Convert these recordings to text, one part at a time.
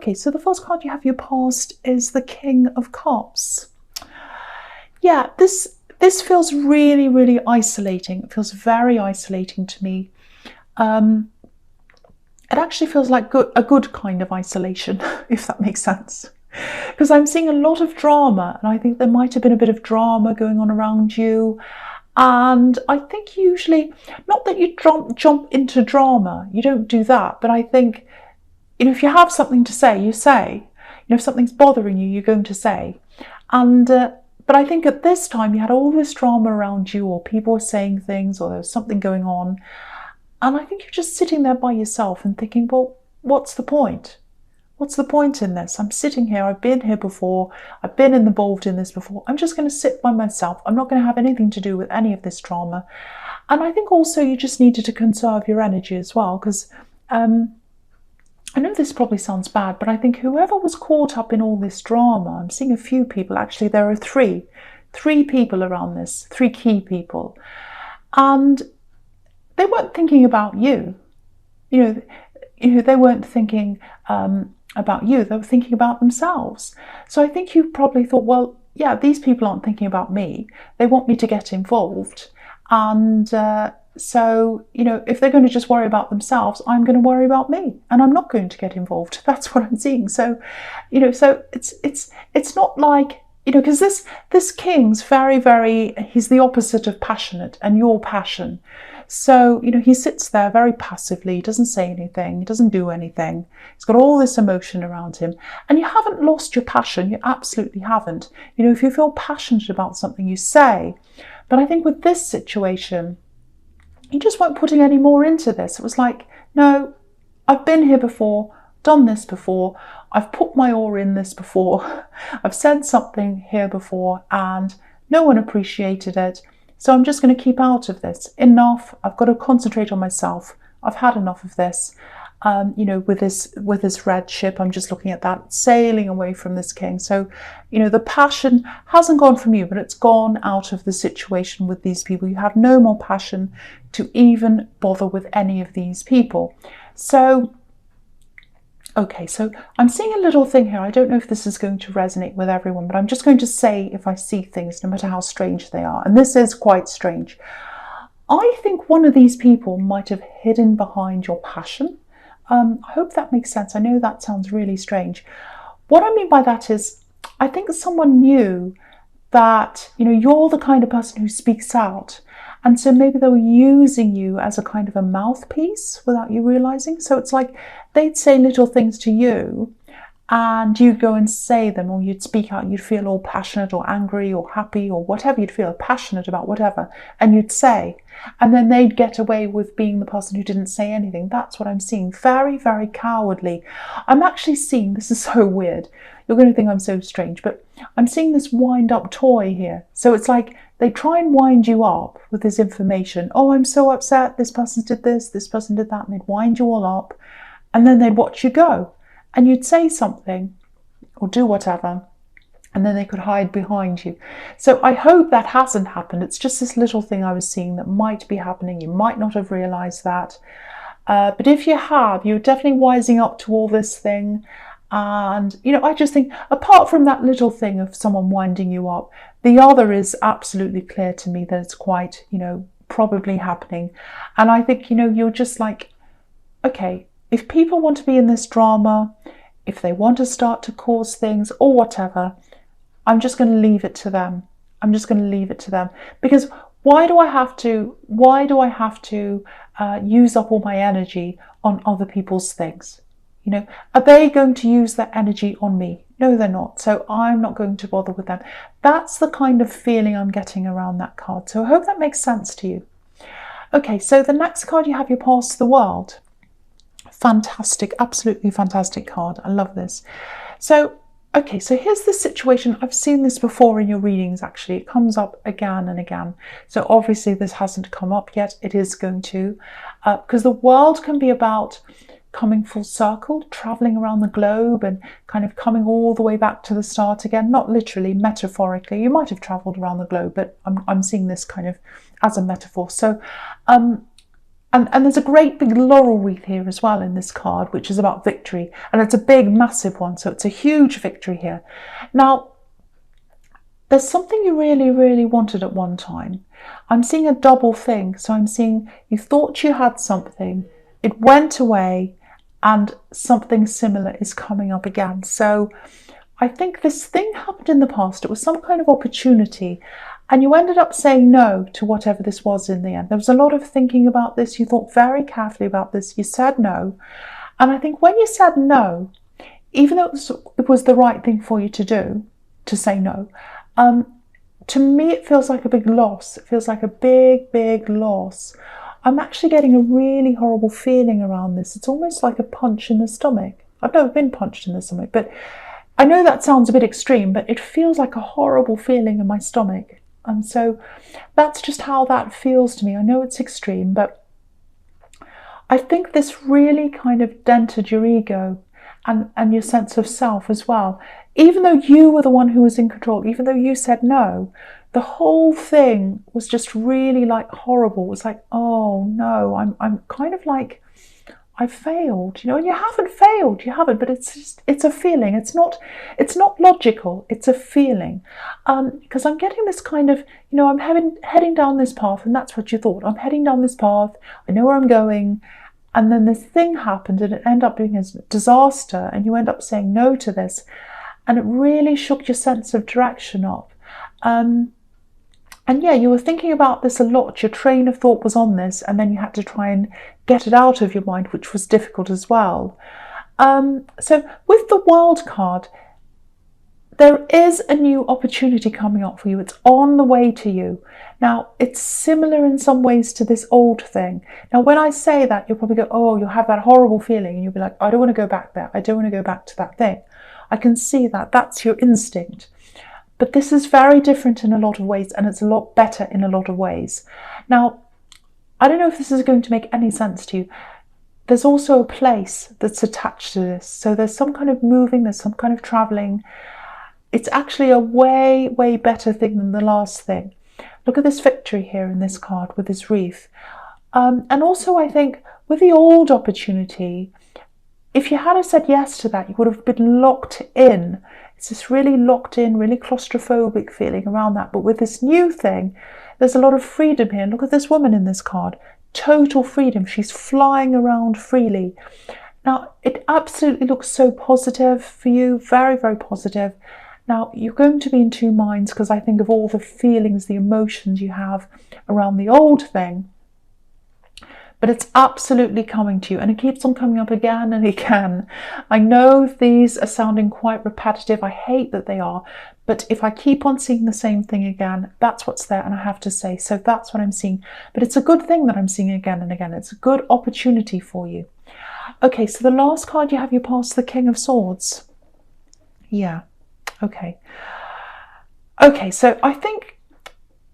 Okay, so the first card you have, your past, is the King of Cups. Yeah, this feels really, really isolating. It feels very isolating to me. It actually feels like a good kind of isolation, if that makes sense. Because I'm seeing a lot of drama, and I think there might have been a bit of drama going on around you. And I think usually, not that you jump into drama, you don't do that, but I think, if you have something to say, you say. If something's bothering you, you're going to say. And but I think at this time you had all this drama around you, or people were saying things, or there was something going on. And I think you're just sitting there by yourself and thinking, well, what's the point? What's the point in this? I'm sitting here, I've been here before, I've been involved in this before. I'm just going to sit by myself. I'm not going to have anything to do with any of this drama. And I think also you just needed to conserve your energy as well, because I know this probably sounds bad, but I think whoever was caught up in all this drama, I'm seeing a few people, actually there are three people around this, 3 key people. And they weren't thinking about you. They weren't thinking about you, they were thinking about themselves. So I think you probably thought, well, yeah, these people aren't thinking about me. They want me to get involved. And so, if they're going to just worry about themselves, I'm going to worry about me, and I'm not going to get involved. That's what I'm seeing. So, so it's not like, because this king's very, very, he's the opposite of passionate, and you're passion. So, he sits there very passively, he doesn't say anything, he doesn't do anything. He's got all this emotion around him. And you haven't lost your passion, you absolutely haven't. If you feel passionate about something, you say. But I think with this situation, you just weren't putting any more into this. It was like, no, I've been here before, done this before, I've put my oar in this before, I've said something here before, and no one appreciated it. So I'm just going to keep out of this. Enough. I've got to concentrate on myself. I've had enough of this. With this red ship, I'm just looking at that, sailing away from this king. So, the passion hasn't gone from you, but it's gone out of the situation with these people. You have no more passion to even bother with any of these people. So, okay, so I'm seeing a little thing here. I don't know if this is going to resonate with everyone, but I'm just going to say if I see things, no matter how strange they are. And this is quite strange. I think one of these people might have hidden behind your passion. I hope that makes sense. I know that sounds really strange. What I mean by that is, I think someone knew that, you're the kind of person who speaks out. And so maybe they were using you as a kind of a mouthpiece without you realizing. So it's like they'd say little things to you and you'd go and say them, or you'd speak out, you'd feel all passionate or angry or happy or whatever, you'd feel passionate about whatever, and you'd say, and then they'd get away with being the person who didn't say anything. That's what I'm seeing. Very, very cowardly. I'm actually seeing, this is so weird, you're going to think I'm so strange, but I'm seeing this wind up toy here. So it's like they try and wind you up with this information. Oh, I'm so upset, this person did this person did that, and they'd wind you all up, and then they'd watch you go. And you'd say something or do whatever, and then they could hide behind you. So I hope that hasn't happened. It's just this little thing I was seeing that might be happening. You might not have realized that. But if you have, you're definitely wising up to all this thing. And, I just think, apart from that little thing of someone winding you up, the other is absolutely clear to me that it's quite, probably happening. And I think, you're just like, okay, if people want to be in this drama, if they want to start to cause things or whatever, I'm just going to leave it to them. I'm just going to leave it to them. Because why do I have to use up all my energy on other people's things? Are they going to use that energy on me? No, they're not. So I'm not going to bother with them. That's the kind of feeling I'm getting around that card. So I hope that makes sense to you. Okay, so the next card you have, your Past the World. Fantastic, absolutely fantastic card. I love this. So, okay, so here's the situation. I've seen this before in your readings, actually. It comes up again and again. So obviously this hasn't come up yet. It is going to, because the world can be about coming full circle, traveling around the globe and kind of coming all the way back to the start again. Not literally, metaphorically. You might have traveled around the globe, but I'm seeing this kind of as a metaphor. So, And there's a great big laurel wreath here as well in this card, which is about victory. And it's a big, massive one. So it's a huge victory here. Now, there's something you really, really wanted at one time. I'm seeing a double thing. So I'm seeing you thought you had something, it went away, and something similar is coming up again. So I think this thing happened in the past. It was some kind of opportunity. And you ended up saying no to whatever this was in the end. There was a lot of thinking about this. You thought very carefully about this. You said no. And I think when you said no, even though it was the right thing for you to do, to say no, to me it feels like a big loss. It feels like a big, big loss. I'm actually getting a really horrible feeling around this. It's almost like a punch in the stomach. I've never been punched in the stomach, but I know that sounds a bit extreme, but it feels like a horrible feeling in my stomach. And so that's just how that feels to me. I know it's extreme, but I think this really kind of dented your ego and your sense of self as well. Even though you were the one who was in control, even though you said no, the whole thing was just really like horrible. It was like, oh no, I'm kind of like, I failed, and you haven't failed, you haven't, but it's a feeling. It's not logical, it's a feeling. Because I'm getting this kind of, I'm heading down this path, and that's what you thought. I'm heading down this path, I know where I'm going, and then this thing happened, and it ended up being a disaster, and you end up saying no to this, and it really shook your sense of direction up. And yeah, you were thinking about this a lot. Your train of thought was on this, and then you had to try and get it out of your mind, which was difficult as well. So with the wild card, there is a new opportunity coming up for you. It's on the way to you. Now, it's similar in some ways to this old thing. Now, when I say that, you'll probably go, oh, you'll have that horrible feeling, and you'll be like, I don't want to go back there. I don't want to go back to that thing. I can see that. That's your instinct. But this is very different in a lot of ways, and it's a lot better in a lot of ways. Now, I don't know if this is going to make any sense to you. There's also a place that's attached to this. So there's some kind of moving, there's some kind of traveling. It's actually a way, way better thing than the last thing. Look at this victory here in this card with this wreath. And also, I think with the old opportunity, if you had said yes to that, you would have been locked in. It's this really locked in, really claustrophobic feeling around that. But with this new thing, there's a lot of freedom here. Look at this woman in this card. Total freedom. She's flying around freely. Now, it absolutely looks so positive for you. Very, very positive. Now, you're going to be in two minds because I think of all the feelings, the emotions you have around the old thing. But it's absolutely coming to you, and it keeps on coming up again and again. I know these are sounding quite repetitive. I hate that they are, but if I keep on seeing the same thing again, that's what's there, and I have to say, so that's what I'm seeing. But it's a good thing that I'm seeing again and again. It's a good opportunity for you. Okay, so the last card you have, you pass the King of Swords. Yeah, okay. Okay, so I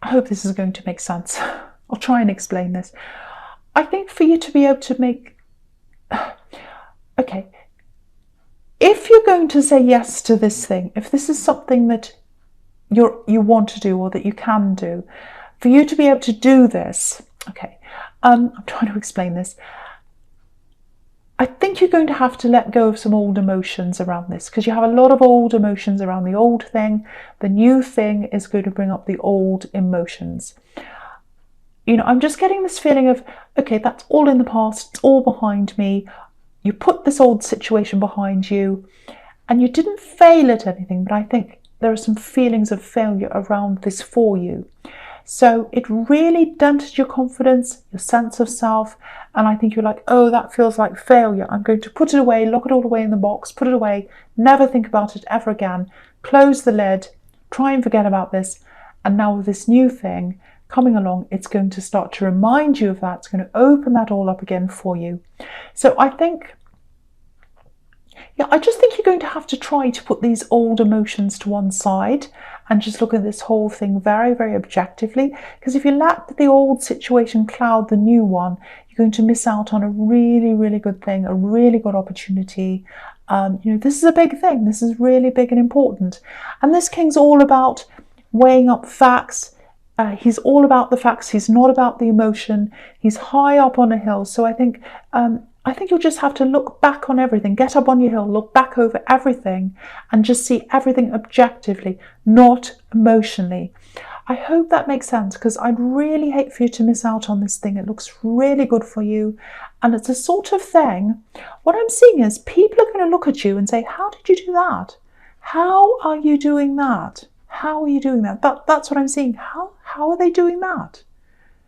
hope this is going to make sense. I'll try and explain this. I think for you to be able to make, okay, if you're going to say yes to this thing, if this is something that you want to do or that you can do, for you to be able to do this, okay, I'm trying to explain this. I think you're going to have to let go of some old emotions around this, because you have a lot of old emotions around the old thing. The new thing is going to bring up the old emotions. I'm just getting this feeling of, okay, that's all in the past, it's all behind me. You put this old situation behind you, and you didn't fail at anything, but I think there are some feelings of failure around this for you. So it really dented your confidence, your sense of self, and I think you're like, oh, that feels like failure. I'm going to put it away, lock it all away in the box, put it away, never think about it ever again, close the lid, try and forget about this. And now with this new thing coming along, it's going to start to remind you of that. It's going to open that all up again for you. So I think, I just think you're going to have to try to put these old emotions to one side and just look at this whole thing very, very objectively. Because if you let the old situation cloud the new one, you're going to miss out on a really, really good thing, a really good opportunity. This is a big thing. This is really big and important. And this King's all about weighing up facts. He's all about the facts. He's not about the emotion. He's high up on a hill. So I think you'll just have to look back on everything. Get up on your hill, look back over everything, and just see everything objectively, not emotionally. I hope that makes sense, because I'd really hate for you to miss out on this thing. It looks really good for you. And it's a sort of thing, what I'm seeing is people are going to look at you and say, how did you do that? How are you doing that? How are you doing that? That's what I'm seeing. How are they doing that?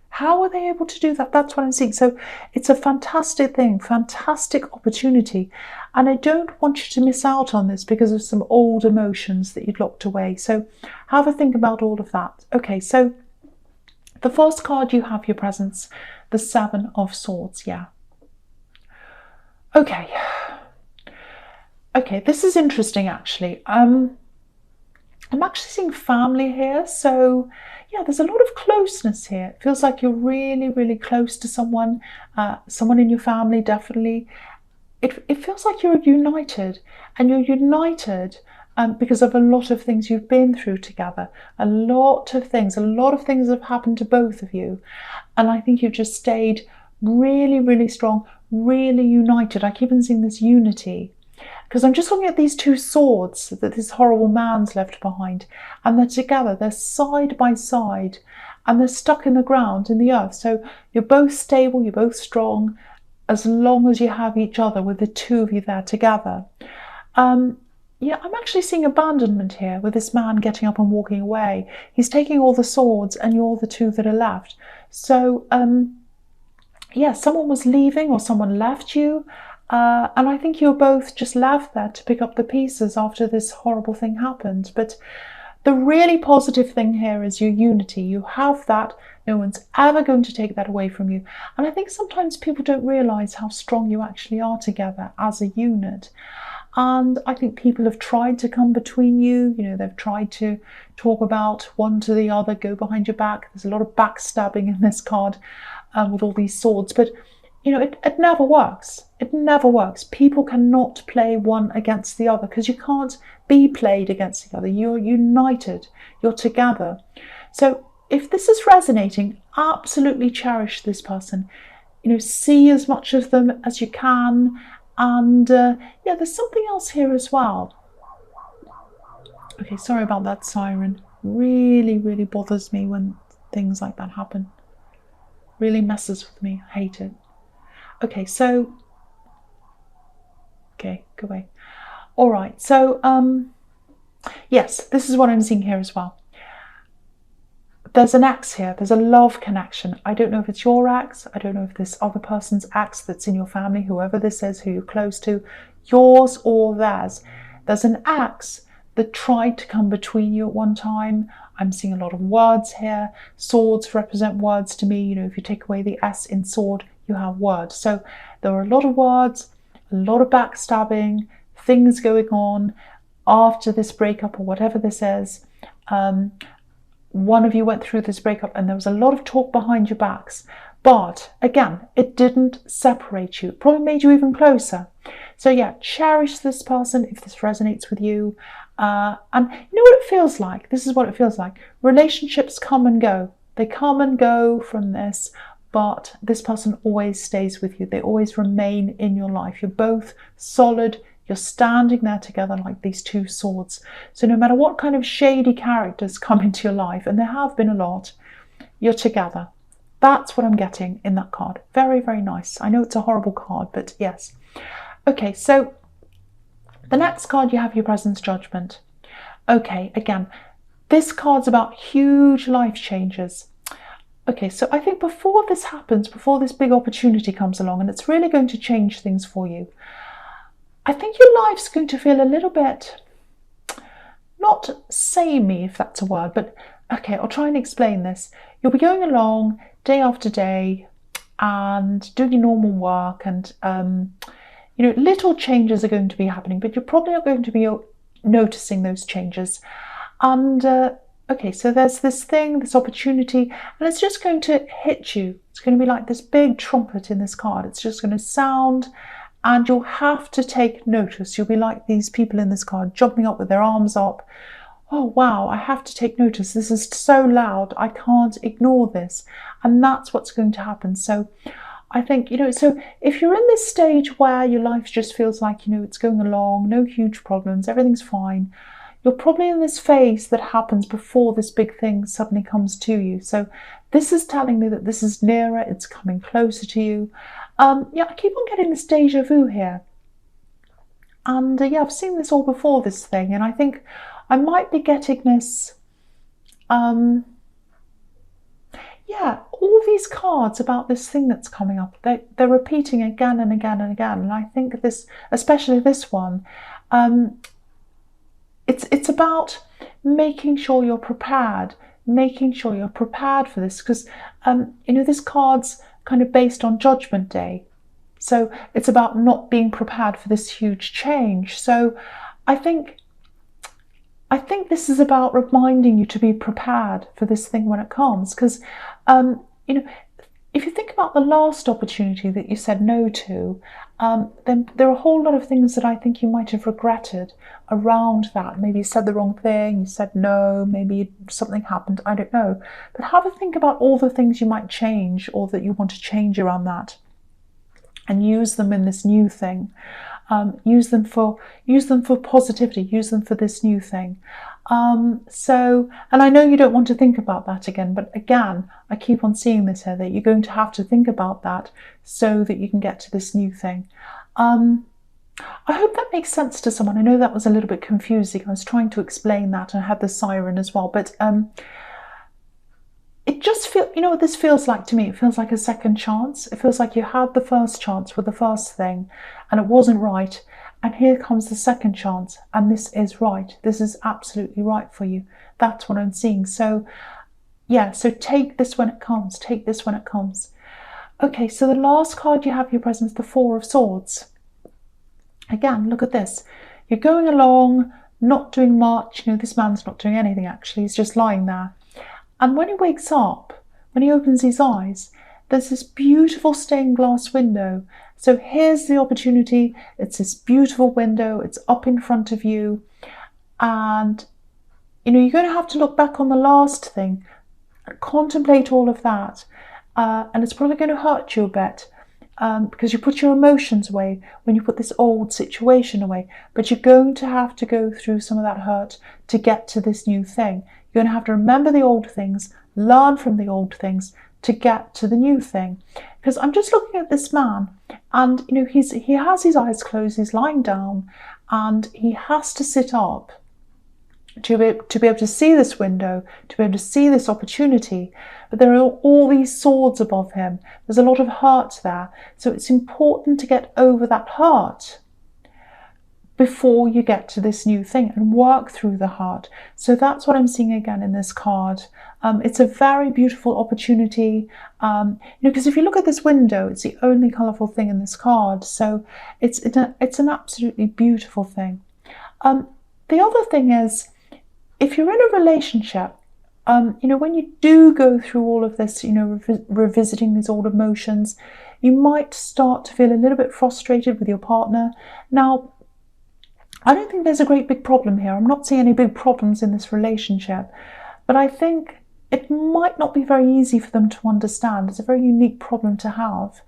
How are they able to do that? That's what I'm seeing. So it's a fantastic thing, fantastic opportunity. And I don't want you to miss out on this because of some old emotions that you'd locked away. So have a think about all of that. Okay, so the first card you have your presence, the Seven of Swords. Yeah. Okay. Okay, this is interesting actually. I'm actually seeing family here. So yeah, there's a lot of closeness here. It feels like you're really, really close to someone, someone in your family, definitely. It feels like you're united, and you're united because of a lot of things you've been through together. A lot of things have happened to both of you. And I think you've just stayed really, really strong, really united. I keep on seeing this unity. Because I'm just looking at these two swords that this horrible man's left behind, and they're together, they're side by side, and they're stuck in the ground, in the earth. So you're both stable, you're both strong, as long as you have each other with the two of you there together. Yeah, I'm actually seeing abandonment here with this man getting up and walking away. He's taking all the swords and you're the two that are left. So, yeah, someone was leaving or someone left you. And I think you're both just left there to pick up the pieces after this horrible thing happened. But the really positive thing here is your unity. You have that. No one's ever going to take that away from you. And I think sometimes people don't realise how strong you actually are together as a unit. And I think people have tried to come between you. You know, they've tried to talk about one to the other, go behind your back. There's a lot of backstabbing in this card with all these swords. But you know, it never works. It never works. People cannot play one against the other because you can't be played against the other. You're united. You're together. So if this is resonating, absolutely cherish this person. You know, see as much of them as you can. And yeah, there's something else here as well. Okay, sorry about that siren. Really, really bothers me when things like that happen. Really messes with me. I hate it. Okay, so, okay, go away. All right, so, yes, this is what I'm seeing here as well. There's an ex here. There's a love connection. I don't know if it's your ex. I don't know if this other person's ex that's in your family, whoever this is, who you're close to, yours or theirs. There's an ex that tried to come between you at one time. I'm seeing a lot of words here. Swords represent words to me. You know, if you take away the S in sword, you have words. So there are a lot of words, a lot of backstabbing, things going on after this breakup or whatever this is. One of you went through this breakup and there was a lot of talk behind your backs. But again, it didn't separate you. It probably made you even closer. So yeah, cherish this person if this resonates with you. And you know what it feels like? This is what it feels like. Relationships come and go. They come and go from this. But this person always stays with you. They always remain in your life. You're both solid. You're standing there together like these two swords. So no matter what kind of shady characters come into your life, and there have been a lot, you're together. That's what I'm getting in that card. Very, very nice. I know it's a horrible card, but yes. Okay, so the next card you have your presence judgment. Okay, again, this card's about huge life changes. Okay, so I think before this happens, before this big opportunity comes along, and it's really going to change things for you, I think your life's going to feel a little bit, not samey, if that's a word, but okay, I'll try and explain this. You'll be going along day after day and doing your normal work, and you know, little changes are going to be happening, but you're probably not going to be noticing those changes. And okay, so there's this thing, this opportunity, and it's just going to hit you. It's going to be like this big trumpet in this card. It's just going to sound, and you'll have to take notice. You'll be like these people in this card, jumping up with their arms up. oh wow, I have to take notice. This is so loud. I can't ignore this. And that's what's going to happen. So I think, so if you're in this stage where your life just feels like, it's going along, no huge problems, everything's fine, you're probably in this phase that happens before this big thing suddenly comes to you. So this is telling me that this is nearer, it's coming closer to you. Yeah, I keep on getting this deja vu here. And yeah, I've seen this all before, this thing, and I think I might be getting this, yeah, all these cards about this thing that's coming up, they're repeating again and again and again. And I think this, especially this one, it's about making sure you're prepared, for this, because this card's kind of based on Judgment Day. So it's about not being prepared for this huge change. So I think this is about reminding you to be prepared for this thing when it comes. Because, if you think about the last opportunity that you said no to, then there are a whole lot of things that I think you might have regretted around that. Maybe you said the wrong thing, you said no, maybe something happened, I don't know. But have a think about all the things you might change or that you want to change around that, and use them in this new thing. Use them for positivity. Use them for this new thing. And I know you don't want to think about that again, but again, I keep on seeing this here, that you're going to have to think about that so that you can get to this new thing. I hope that makes sense to someone. I know that was a little bit confusing. I was trying to explain that, and I had the siren as well, but it just feels, what this feels like to me? It feels like a second chance. It feels like you had the first chance with the first thing and it wasn't right. And here comes the second chance, and this is right. This is absolutely right for you. That's what I'm seeing. So yeah, so take this when it comes. Take this when it comes. Okay, so the last card you have in your presence, the Four of Swords. Again, look at this. You're going along, not doing much. This man's not doing anything actually. He's just lying there. And when he wakes up, when he opens his eyes, there's this beautiful stained glass window. So here's the opportunity. It's this beautiful window. It's up in front of you. And, you're going to have to look back on the last thing, contemplate all of that. And it's probably going to hurt you a bit because you put your emotions away when you put this old situation away. But you're going to have to go through some of that hurt to get to this new thing. You're going to have to remember the old things, learn from the old things to get to the new thing. Because I'm just looking at this man, and he has his eyes closed, he's lying down, and he has to sit up to be able to see this window, to be able to see this opportunity. But there are all these swords above him. There's a lot of hurt there. So it's important to get over that hurt before you get to this new thing and work through the heart. So that's what I'm seeing again in this card. It's a very beautiful opportunity, because if you look at this window, it's the only colourful thing in this card. So it's an absolutely beautiful thing. The other thing is, if you're in a relationship, when you do go through all of this, revisiting these old emotions, you might start to feel a little bit frustrated with your partner. Now, I don't think there's a great big problem here. I'm not seeing any big problems in this relationship, but I think it might not be very easy for them to understand. It's a very unique problem to have,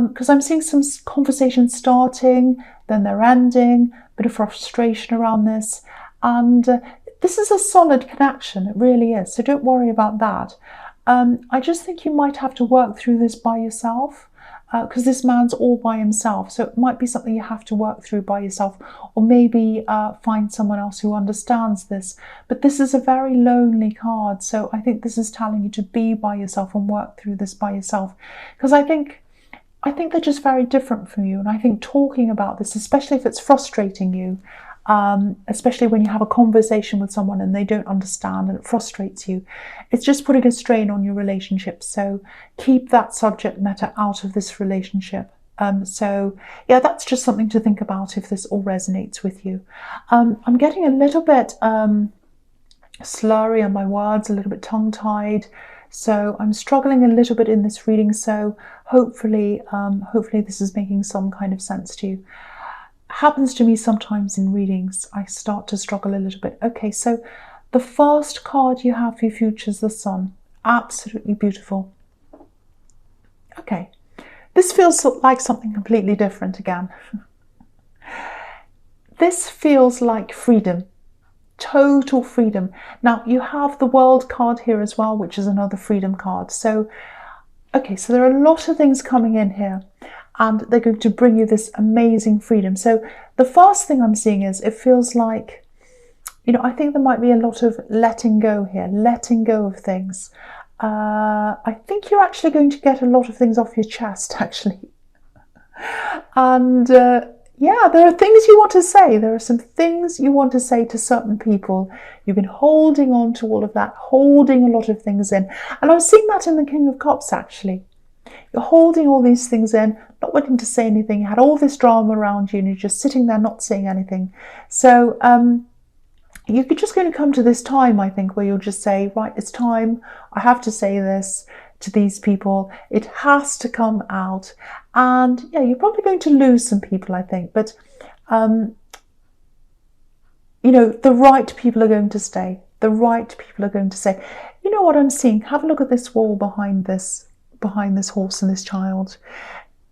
because I'm seeing some conversations starting, then they're ending, a bit of frustration around this, and this is a solid connection. It really is. So don't worry about that. I just think you might have to work through this by yourself. Because this man's all by himself, so it might be something you have to work through by yourself, or maybe find someone else who understands this. But this is a very lonely card, so I think this is telling you to be by yourself and work through this by yourself, because I think they're just very different from you. And I think talking about this, especially if it's frustrating you, especially when you have a conversation with someone and they don't understand and it frustrates you, it's just putting a strain on your relationship. So keep that subject matter out of this relationship. So yeah, that's just something to think about if this all resonates with you. I'm getting a little bit slurry on my words, a little bit tongue-tied, so I'm struggling a little bit in this reading. So hopefully this is making some kind of sense to you. happens to me sometimes in readings. I start to struggle a little bit. Okay, so the first card you have for your future is the Sun. Absolutely beautiful. Okay, this feels like something completely different again. This feels like freedom. Total freedom. Now you have the World card here as well, which is another freedom card. So, okay, so there are a lot of things coming in here, and they're going to bring you this amazing freedom. So the first thing I'm seeing is it feels like, you know, I think there might be a lot of letting go here, letting go of things. I think you're actually going to get a lot of things off your chest, actually. And yeah, there are things you want to say. There are some things you want to say to certain people. You've been holding on to all of that, holding a lot of things in. And I was seeing that in the King of Cups, actually. You're holding all these things in, not wanting to say anything. You had all this drama around you and you're just sitting there not saying anything. So you're just going to come to this time, I think, where you'll just say, right, it's time. I have to say this to these people. It has to come out. And yeah, you're probably going to lose some people, I think. But, you know, the right people are going to stay. The right people are going to stay. You know what I'm seeing? Have a look at this wall behind this horse and this child.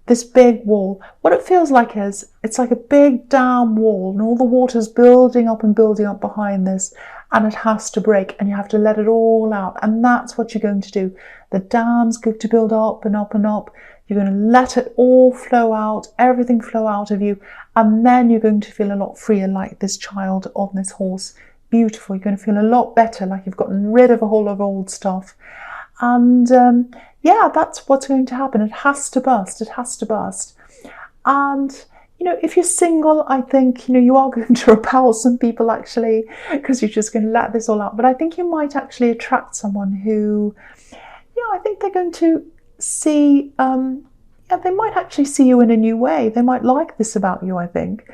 This big wall. What it feels like is it's like a big dam wall, and all the water's building up and building up behind this, and it has to break, and you have to let it all out. And that's what you're going to do. The dam's going to build up and up and up. You're going to let it all flow out, everything flow out of you, and then you're going to feel a lot freer, like this child on this horse. Beautiful. You're going to feel a lot better, like you've gotten rid of a whole lot of old stuff. And yeah, that's what's going to happen. It has to burst. It has to burst. And, you know, if you're single, I think, you know, you are going to repel some people, actually, because you're just going to let this all out. But I think you might actually attract someone who, yeah, I think they're going to see, yeah, they might actually see you in a new way. They might like this about you, I think.